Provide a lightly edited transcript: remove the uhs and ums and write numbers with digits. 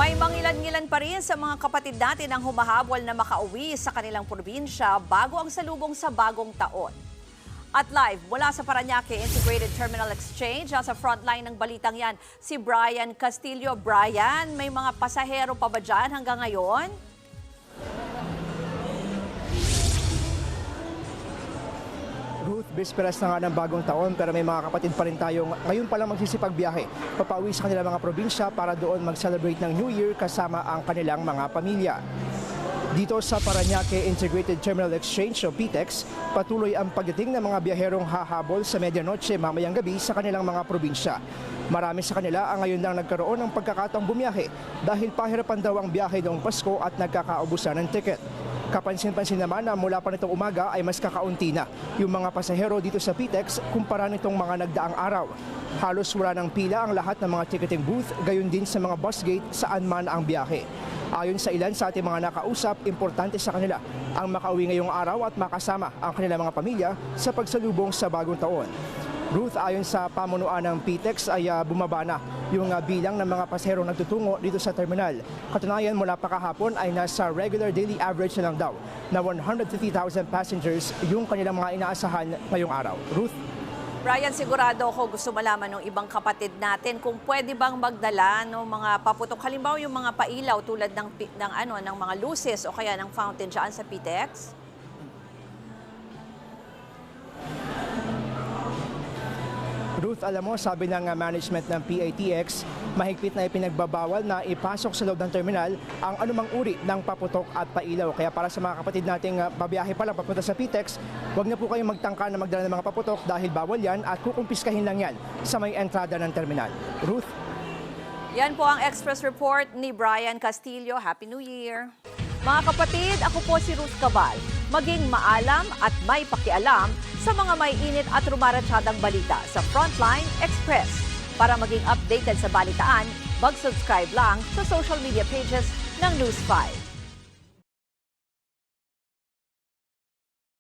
May mangilan-ngilan pa rin sa mga kapatid natin ang humahabol na makauwi sa kanilang probinsya bago ang salubong sa bagong taon. At live mula sa Parañaque Integrated Terminal Exchange, sa frontline ng balitang yan, si Brian Castillo. Brian, may mga pasahero pa ba dyan hanggang ngayon? Ruth, bisperas na nga ng bagong taon pero may mga kapatid pa rin tayong ngayon pa lang magsisipagbiyahe papauwi sa kanilang mga probinsya para doon mag-celebrate ng New Year kasama ang kanilang mga pamilya. Dito sa Parañaque Integrated Terminal Exchange o PTEX, patuloy ang pagdating ng mga biyaherong hahabol sa medianoche mamayang gabi sa kanilang mga probinsya. Marami sa kanila ang ngayon lang nagkaroon ng pagkakataong bumiyahe dahil pahirapan daw ang biyahe noong Pasko at nagkakaubusan ng tiket. Kapansin-pansin naman na mula pa nitong umaga ay mas kakaunti na yung mga pasahero dito sa PTEX kumpara nitong mga nagdaang araw. Halos wala ng pila ang lahat ng mga ticketing booth, gayon din sa mga bus gate saan man ang biyahe. Ayon sa ilan sa ating mga nakausap, importante sa kanila ang makauwi ngayong araw at makasama ang kanilang mga pamilya sa pagsalubong sa bagong taon. Ruth, ayon sa pamunuan ng PTEX ay bumaba na yung bilang ng mga pasahero nagtutungo dito sa terminal. Katunayan, mula pa kahapon ay nasa regular daily average na lang daw na 150,000 passengers yung kanilang mga inaasahan ngayong araw. Ruth? Brian, sigurado ako gusto malaman ng ibang kapatid natin kung pwede bang magdala ng mga paputok. Halimbawa yung mga pailaw tulad ng mga luces o kaya ng fountain dyan sa PTEX? Ruth, alam mo, sabi ng management ng PATX, mahigpit na ipinagbabawal na ipasok sa loob ng terminal ang anumang uri ng paputok at pailaw. Kaya para sa mga kapatid nating babiyahe pa lang papunta sa PTEX, huwag na po kayong magtangka na magdala ng mga paputok dahil bawal yan at kukumpiskahin lang yan sa may entrada ng terminal. Ruth? Yan po ang Express Report ni Brian Castillo. Happy New Year! Mga kapatid, ako po si Ruth Cabal. Maging maalam at may pakialam sa mga may init at rumaratsadang balita sa Frontline Express. Para maging updated sa balitaan, mag-subscribe lang sa social media pages ng News 5.